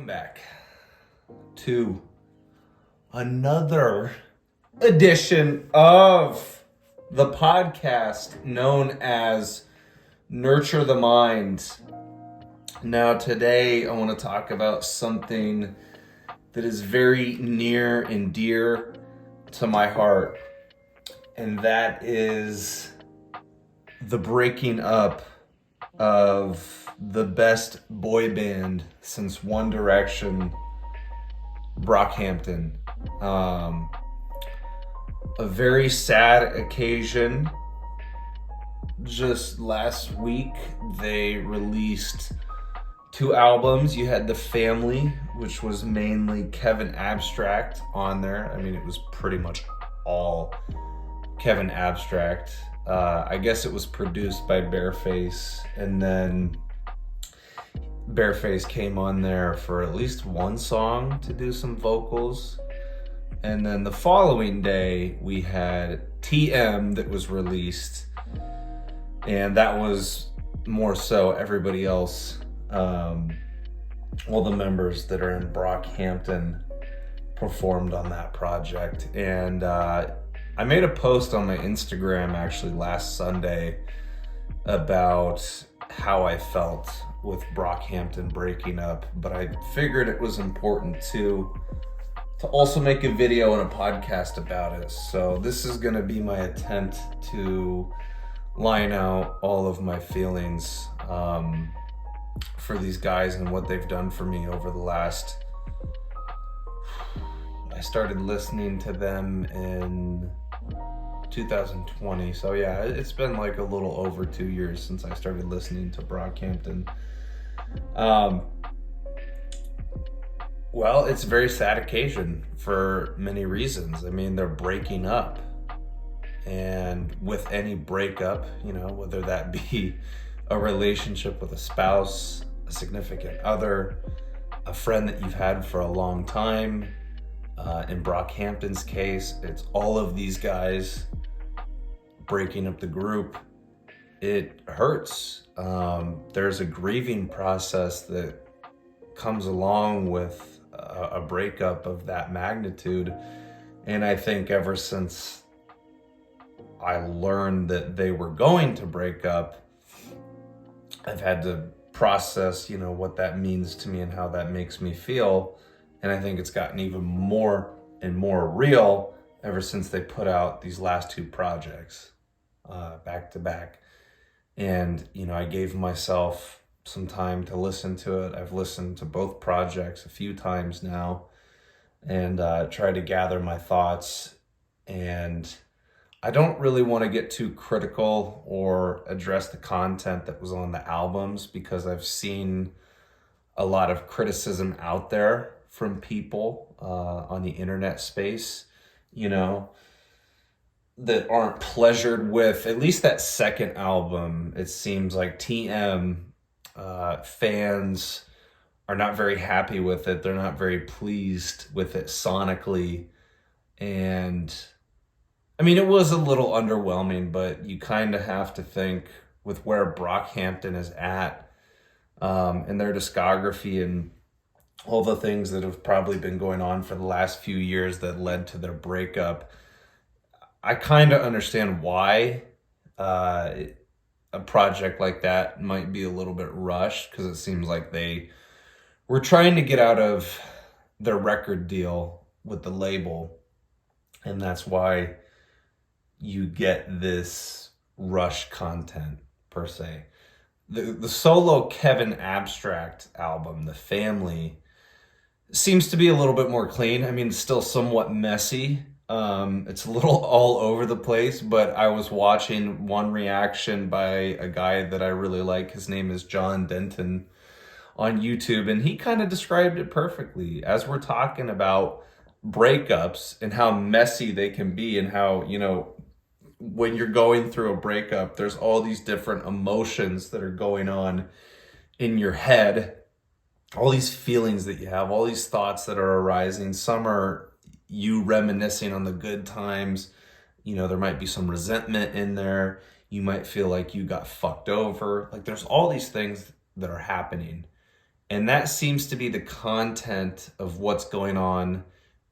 Welcome back to another edition of the podcast known as Nurture the Mind. Now, today I want to talk about something that is very near and dear to my heart, and that is the breaking up of the best boy band since One Direction, Brockhampton. A very sad occasion. Just last week, they released 2 albums. You had The Family, which was mainly Kevin Abstract on there. I mean, it was pretty much all Kevin Abstract. I guess it was produced by Bearface, and then Bearface came on there for at least one song to do some vocals. And then the following day, we had TM that was released, and that was more so everybody else, all the members that are in Brockhampton performed on that project. And I made a post on my Instagram actually last Sunday about how I felt with Brockhampton breaking up, but I figured it was important to also make a video and a podcast about it. So this is going to be my attempt to line out all of my feelings for these guys and what they've done for me over the last... I started listening to them in 2020, so yeah, it's been like a little over 2 years since I started listening to Brockhampton. Well, it's a very sad occasion for many reasons. I mean, they're breaking up, and with any breakup, you know, whether that be a relationship with a spouse, a significant other, a friend that you've had for a long time, in Brockhampton's case, it's all of these guys breaking up the group. It hurts. There's a grieving process that comes along with a breakup of that magnitude. And I think ever since I learned that they were going to break up, I've had to process, you know, what that means to me and how that makes me feel. And I think it's gotten even more and more real ever since they put out these last 2 projects back to back. And, you know, I gave myself some time to listen to it. I've listened to both projects a few times now and tried to gather my thoughts. And I don't really want to get too critical or address the content that was on the albums, because I've seen a lot of criticism out there from people on the internet space, you know, that aren't pleasured with at least that second album. It seems like TM fans are not very happy with it. They're not very pleased with it sonically. And I mean, it was a little underwhelming, but you kind of have to think with where Brockhampton is at in their discography and all the things that have probably been going on for the last few years that led to their breakup. I kind of understand why a project like that might be a little bit rushed, because it seems like they were trying to get out of their record deal with the label, and that's why you get this rush content per se. The solo Kevin Abstract album, The Family, seems to be a little bit more clean. I mean, it's still somewhat messy. It's a little all over the place, but I was watching one reaction by a guy that I really like. His name is John Denton on YouTube, and he kind of described it perfectly. As we're talking about breakups and how messy they can be, and how, you know, when you're going through a breakup, there's all these different emotions that are going on in your head, all these feelings that you have, all these thoughts that are arising. Some are you reminiscing on the good times. You know, there might be some resentment in there. You might feel like you got fucked over. Like, there's all these things that are happening. And that seems to be the content of what's going on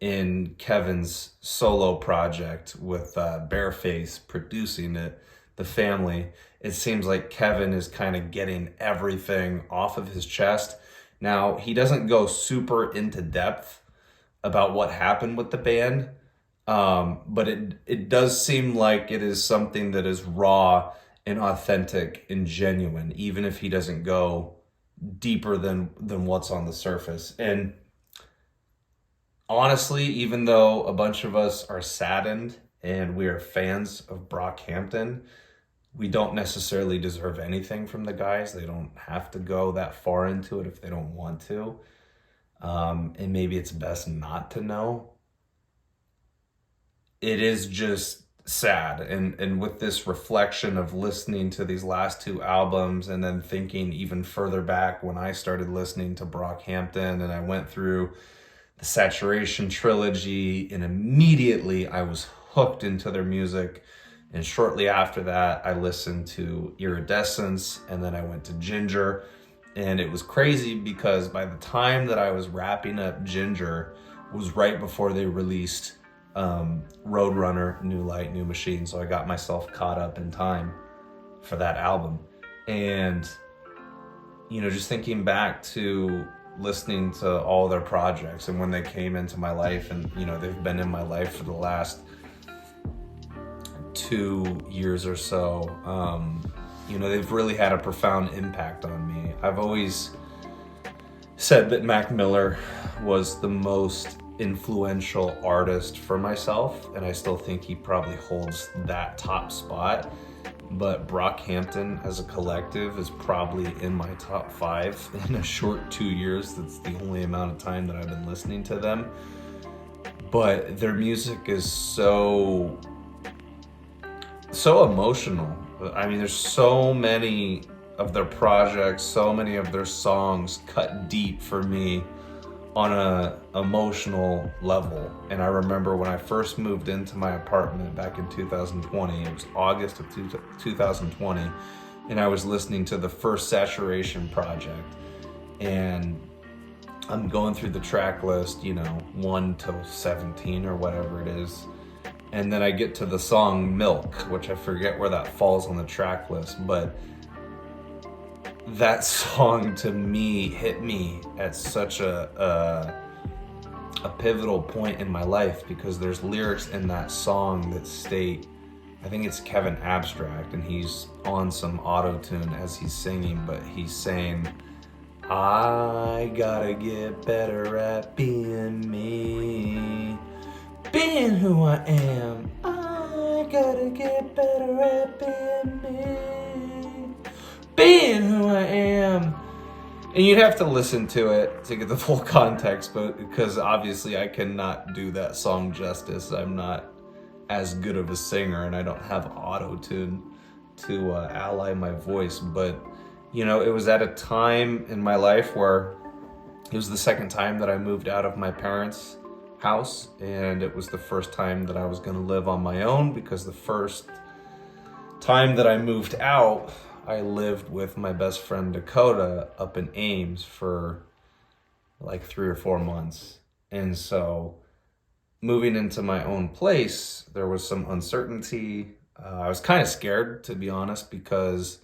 in Kevin's solo project with Bearface producing it, the family. It seems like Kevin is kind of getting everything off of his chest. Now, he doesn't go super into depth about what happened with the band, but it does seem like it is something that is raw and authentic and genuine, even if he doesn't go deeper than what's on the surface. And honestly, even though a bunch of us are saddened and we are fans of Brockhampton, we don't necessarily deserve anything from the guys. They don't have to go that far into it if they don't want to. And maybe it's best not to know. It is just sad. And with this reflection of listening to these last two albums and then thinking even further back when I started listening to Brockhampton and I went through the Saturation trilogy, and immediately I was hooked into their music. And shortly after that, I listened to Iridescence, and then I went to Ginger. And it was crazy because by the time that I was wrapping up Ginger was right before they released Roadrunner, New Light, New Machine. So I got myself caught up in time for that album. And, you know, just thinking back to listening to all their projects and when they came into my life, and, you know, they've been in my life for the last 2 years or so, you know, they've really had a profound impact on me. I've always said that Mac Miller was the most influential artist for myself, and I still think he probably holds that top spot. But Brockhampton as a collective is probably in my top 5 in a short 2 years. That's the only amount of time that I've been listening to them. But their music is so emotional. I mean, there's so many of their projects, so many of their songs cut deep for me on a emotional level. And I remember when I first moved into my apartment back in 2020, it was August of 2020, and I was listening to the first Saturation project, and I'm going through the track list, you know, 1 to 17 or whatever it is. And then I get to the song Milk, which I forget where that falls on the track list, but that song to me hit me at such a pivotal point in my life, because there's lyrics in that song that state, I think it's Kevin Abstract, and he's on some auto-tune as he's singing, but he's saying, I gotta get better at being me, being who I am. I gotta get better at being me, being who I am. And you'd have to listen to it to get the full context, but because obviously I cannot do that song justice. I'm not as good of a singer, and I don't have auto-tune to ally my voice. But, you know, it was at a time in my life where it was the second time that I moved out of my parents' house, and it was the first time that I was going to live on my own, because the first time that I moved out, I lived with my best friend Dakota up in Ames for like 3 or 4 months. And so moving into my own place, there was some uncertainty. I was kind of scared, to be honest, because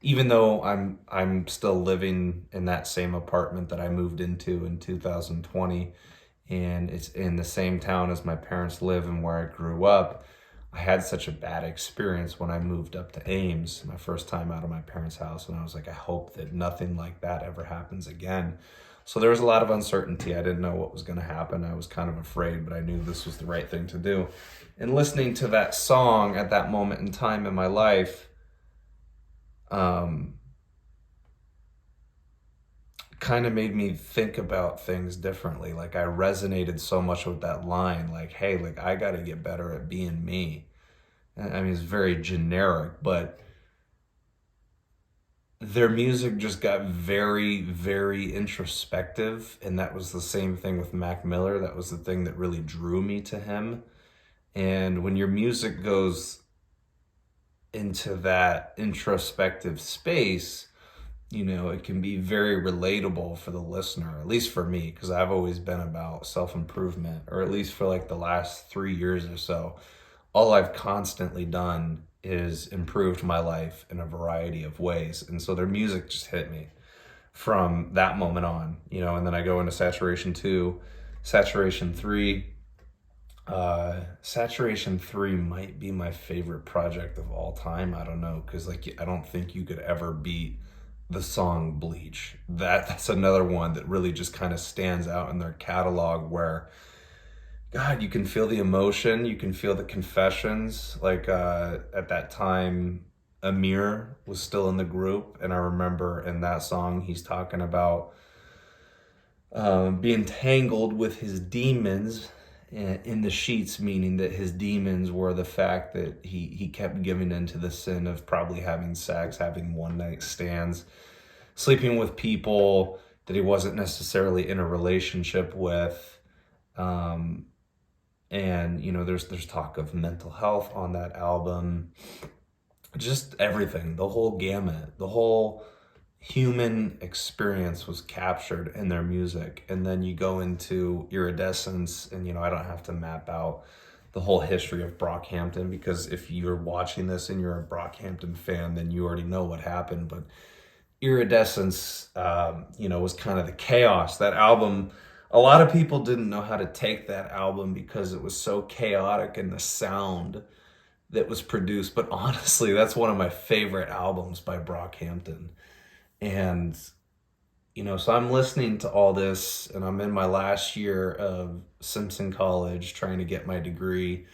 even though I'm still living in that same apartment that I moved into in 2020, and it's in the same town as my parents live and where I grew up, I had such a bad experience when I moved up to Ames, my first time out of my parents' house, and I was like, I hope that nothing like that ever happens again. So there was a lot of uncertainty. I didn't know what was going to happen. I was kind of afraid, but I knew this was the right thing to do. And listening to that song at that moment in time in my life, kind of made me think about things differently. Like, I resonated so much with that line, like, hey, like, I got to get better at being me. I mean, it's very generic, but their music just got very, very introspective. And that was the same thing with Mac Miller. That was the thing that really drew me to him. And when your music goes into that introspective space, it can be very relatable for the listener, at least for me, because I've always been about self-improvement, or at least for like the last 3 years or so. All I've constantly done is improved my life in a variety of ways. And so their music just hit me from that moment on, and then I go into Saturation 2, Saturation 3. Saturation 3 might be my favorite project of all time. I don't know, because I don't think you could ever beat the song Bleach. That's another one that really just kind of stands out in their catalog, where God, you can feel the emotion, you can feel the confessions. At that time, Amir was still in the group, and I remember in that song he's talking about being tangled with his demons in the sheets, meaning that his demons were the fact that he kept giving into the sin of probably having sex, having one night stands, sleeping with people that he wasn't necessarily in a relationship with. And there's talk of mental health on that album, just everything, the whole gamut, the whole human experience was captured in their music. And then you go into Iridescence, and I don't have to map out the whole history of Brockhampton, because if you're watching this and you're a Brockhampton fan, then you already know what happened. But Iridescence, was kind of the chaos. That album, a lot of people didn't know how to take that album because it was so chaotic in the sound that was produced. But honestly, that's one of my favorite albums by Brockhampton. And, so I'm listening to all this, and I'm in my last year of Simpson College trying to get my degree.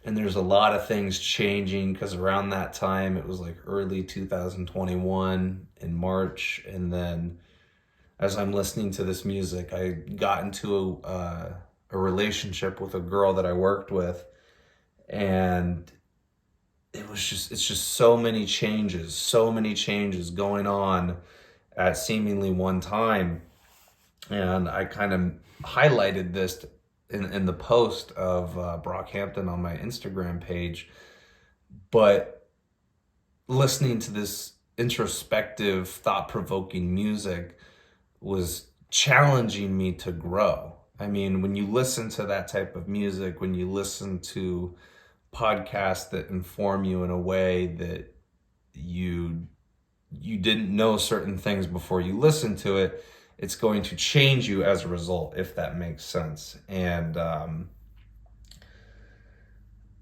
And there's a lot of things changing, because around that time, it was like early 2021 in March. And then as I'm listening to this music, I got into a relationship with a girl that I worked with. And it's just so many changes going on at seemingly one time. And I kind of highlighted this in the post of Brockhampton on my Instagram page. But listening to this introspective, thought-provoking music was challenging me to grow. I mean, when you listen to that type of music, when you listen to podcasts that inform you in a way that you didn't know certain things before you listen to it, it's going to change you as a result, if that makes sense. And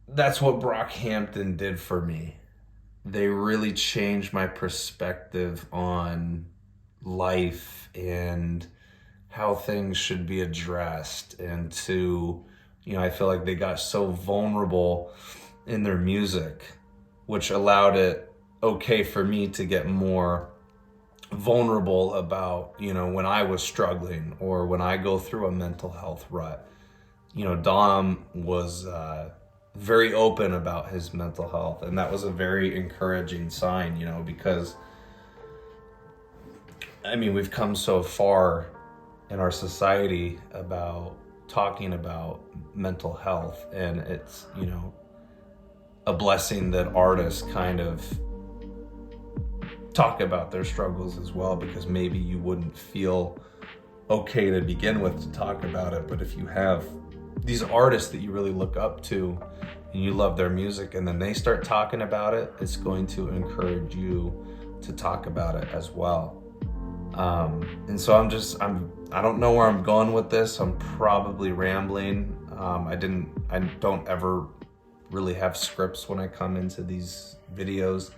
that's what Brockhampton did for me. They really changed my perspective on life and how things should be addressed, and I feel like they got so vulnerable in their music, which allowed it okay for me to get more vulnerable about, when I was struggling or when I go through a mental health rut. Dom was very open about his mental health, and that was a very encouraging sign, because we've come so far in our society about talking about mental health, and it's a blessing that artists kind of talk about their struggles as well, because maybe you wouldn't feel okay to begin with to talk about it. But if you have these artists that you really look up to and you love their music, and then they start talking about it, it's going to encourage you to talk about it as well. And so I don't know where I'm going with this. I'm probably rambling. I don't ever really have scripts when I come into these videos.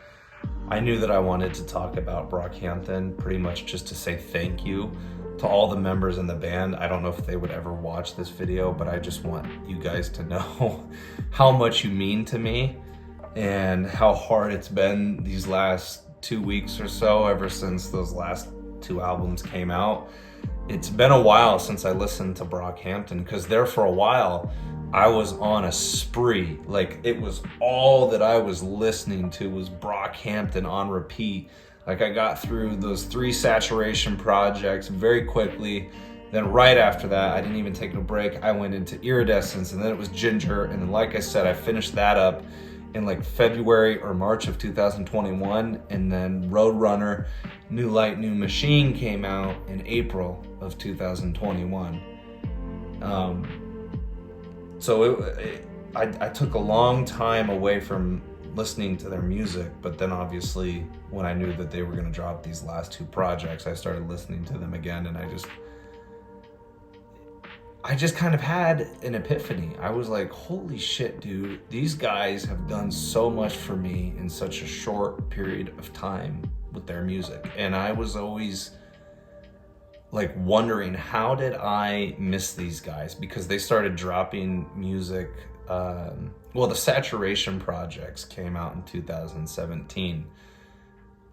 I knew that I wanted to talk about Brockhampton pretty much just to say thank you to all the members in the band. I don't know if they would ever watch this video, but I just want you guys to know how much you mean to me and how hard it's been these last 2 weeks or so, ever since those last 2 albums came out. It's been a while since I listened to Brockhampton, because there for a while I was on a spree. Like, it was all that I was listening to was Brockhampton on repeat. Like, I got through those 3 Saturation projects very quickly. Then right after that, I didn't even take a break. I went into Iridescence, and then it was Ginger. And then, like I said, I finished that up. in like February or March of 2021, and then Roadrunner New Light New Machine came out in April of 2021. I took a long time away from listening to their music, but then obviously when I knew that they were going to drop these last two projects, I started listening to them again, and I just kind of had an epiphany. I was like, holy shit, dude, these guys have done so much for me in such a short period of time with their music. And I was always like wondering, how did I miss these guys? Because they started dropping music. The Saturation projects came out in 2017.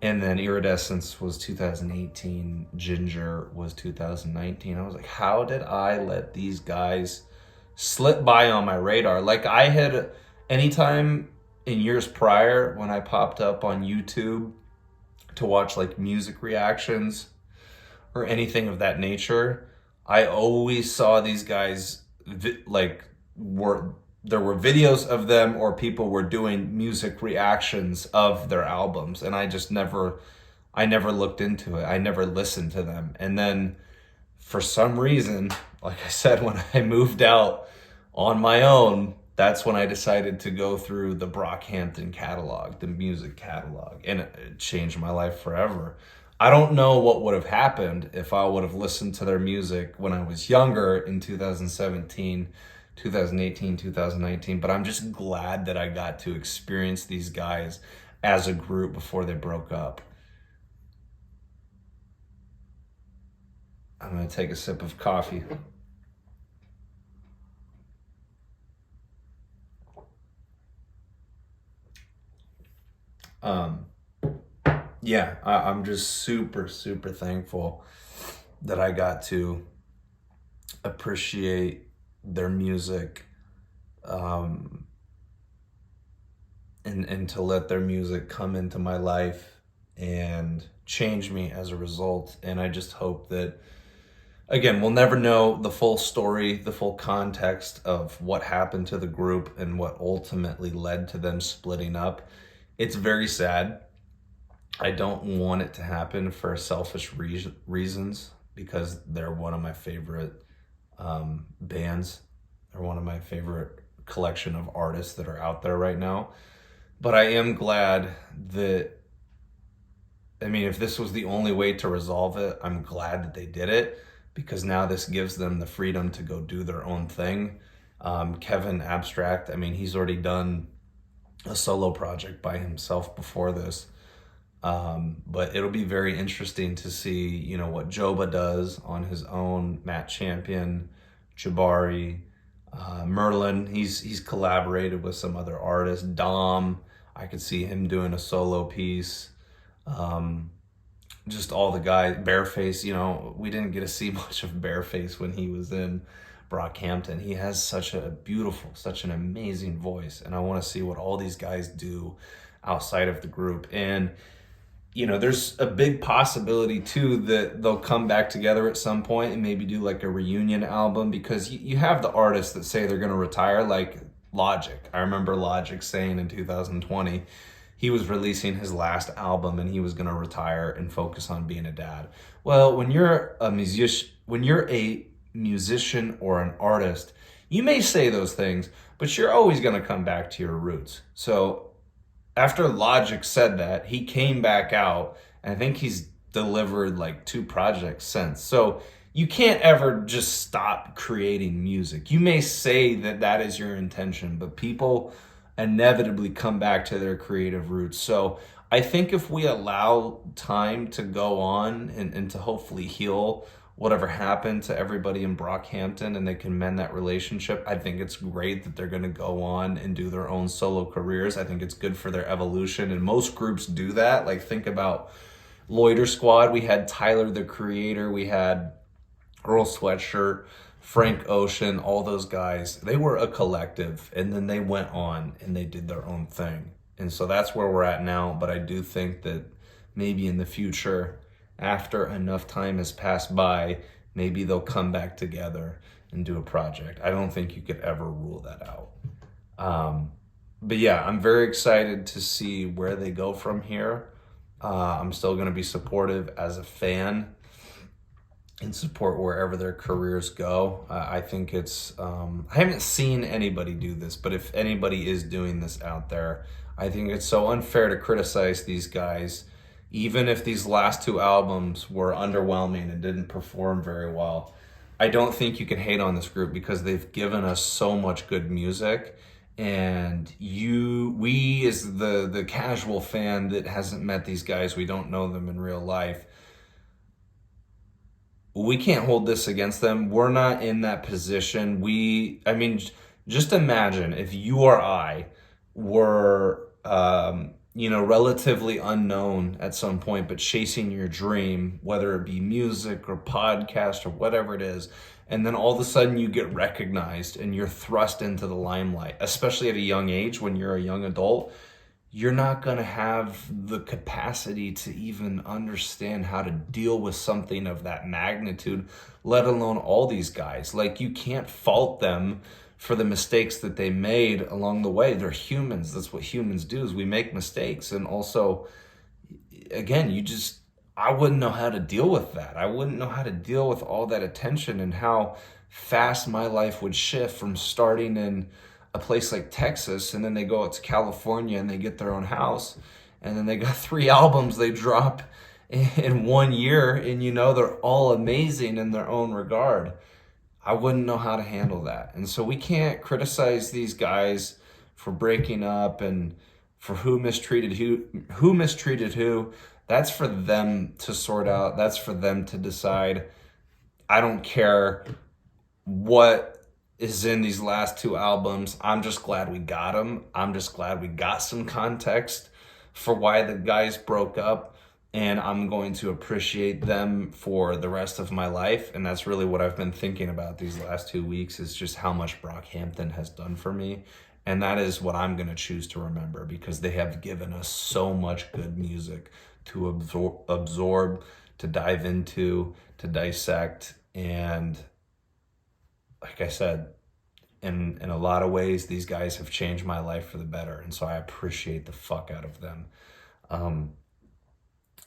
And then Iridescence was 2018, Ginger was 2019. I was like, how did I let these guys slip by on my radar? Like, I had, anytime in years prior when I popped up on YouTube to watch like music reactions or anything of that nature, I always saw these guys there were videos of them, or people were doing music reactions of their albums, and I never looked into it. I never listened to them. And then for some reason, like I said, when I moved out on my own, that's when I decided to go through the Brockhampton catalog, the music catalog, and it changed my life forever. I don't know what would have happened if I would have listened to their music when I was younger in 2017, 2018, 2019, but I'm just glad that I got to experience these guys as a group before they broke up. I'm gonna take a sip of coffee. I'm just super, super thankful that I got to appreciate their music, and to let their music come into my life and change me as a result. And I just hope that, again, we'll never know the full story, the full context of what happened to the group and what ultimately led to them splitting up. It's very sad. I don't want it to happen for selfish reasons, because they're one of my favorite bands. They're one of my favorite collection of artists that are out there right now. But I am glad that, if this was the only way to resolve it, I'm glad that they did it, because now this gives them the freedom to go do their own thing. Kevin Abstract, he's already done a solo project by himself before this. But it'll be very interesting to see, what Joba does on his own, Matt Champion, Jabari, Merlin. He's collaborated with some other artists. Dom, I could see him doing a solo piece. Just all the guys. Bearface, we didn't get to see much of Bearface when he was in Brockhampton. He has such an amazing voice, and I want to see what all these guys do outside of the group. And there's a big possibility too that they'll come back together at some point and maybe do like a reunion album, because you have the artists that say they're going to retire, like Logic. I remember Logic saying in 2020 he was releasing his last album and he was going to retire and focus on being a dad. Well, when you're a musician or an artist, you may say those things, but you're always going to come back to your roots. So after Logic said that, he came back out, and I think he's delivered like 2 projects since. So you can't ever just stop creating music. You may say that is your intention, but people inevitably come back to their creative roots. So I think if we allow time to go on and to hopefully heal whatever happened to everybody in Brockhampton, and they can mend that relationship, I think it's great that they're going to go on and do their own solo careers. I think it's good for their evolution, and most groups do that. Like, think about Loiter Squad. We had Tyler, the Creator. We had Earl Sweatshirt, Frank Ocean, all those guys. They were a collective, and then they went on and they did their own thing. And so that's where we're at now. But I do think that maybe in the future, after enough time has passed by, maybe they'll come back together and do a project. I don't think you could ever rule that out. but yeah, I'm very excited to see where they go from here. I'm still going to be supportive as a fan and support wherever their careers go. I think it's, I haven't seen anybody do this, but if anybody is doing this out there, I think it's so unfair to criticize these guys, even if these last two albums were underwhelming and didn't perform very well. I don't think you can hate on this group because they've given us so much good music. And we as the casual fan that hasn't met these guys, we don't know them in real life, we can't hold this against them. We're not in that position. I mean, just imagine if you or I were, relatively unknown at some point, but chasing your dream, whether it be music or podcast or whatever it is, and then all of a sudden you get recognized and you're thrust into the limelight, especially at a young age when you're a young adult. You're not going to have the capacity to even understand how to deal with something of that magnitude, let alone all these guys. Like, you can't fault them for the mistakes that they made along the way. They're humans. That's what humans do, is we make mistakes. And also, again, I wouldn't know how to deal with that. I wouldn't know how to deal with all that attention and how fast my life would shift from starting in a place like Texas, and then they go out to California and they get their own house, and then they got 3 albums they drop in 1 year, and they're all amazing in their own regard. I wouldn't know how to handle that. And so we can't criticize these guys for breaking up and for who mistreated who. That's for them to sort out. That's for them to decide. I don't care what is in these last 2 albums. I'm just glad we got them. I'm just glad we got some context for why the guys broke up, and I'm going to appreciate them for the rest of my life. And that's really what I've been thinking about these last 2 weeks, is just how much Brockhampton has done for me. And that is what I'm going to choose to remember, because they have given us so much good music to absorb, to dive into, to dissect. And like I said, in a lot of ways, these guys have changed my life for the better. And so I appreciate the fuck out of them.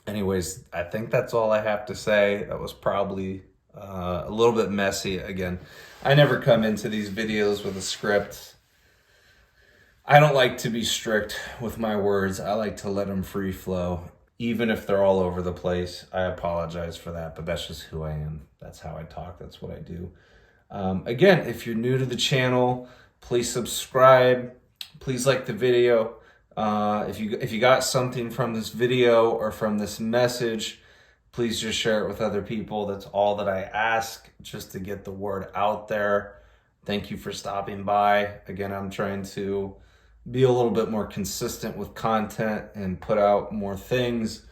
Anyways, I think that's all I have to say. That was probably a little bit messy. Again, I never come into these videos with a script. I don't like to be strict with my words. I like to let them free flow. Even if they're all over the place, I apologize for that, but that's just who I am. That's how I talk. That's what I do. Again, if you're new to the channel, please subscribe. Please like the video. If you got something from this video or from this message, please just share it with other people. That's all that I ask, just to get the word out there. Thank you for stopping by. Again, I'm trying to be a little bit more consistent with content and put out more things.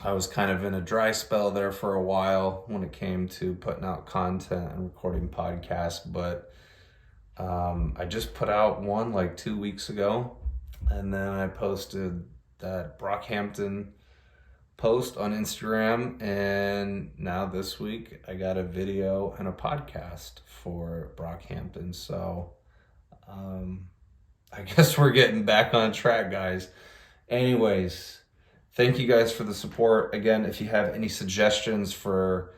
I was kind of in a dry spell there for a while when it came to putting out content and recording podcasts, but I just put out one like 2 weeks ago, and then I posted that Brockhampton post on Instagram, and now this week I got a video and a podcast for Brockhampton. So I guess we're getting back on track, guys. Anyways, thank you guys for the support. Again, if you have any suggestions for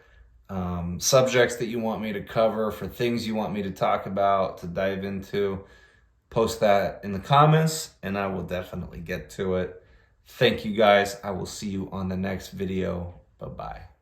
subjects that you want me to cover, for things you want me to talk about, to dive into, post that in the comments and I will definitely get to it. Thank you guys. I will see you on the next video. Bye-bye.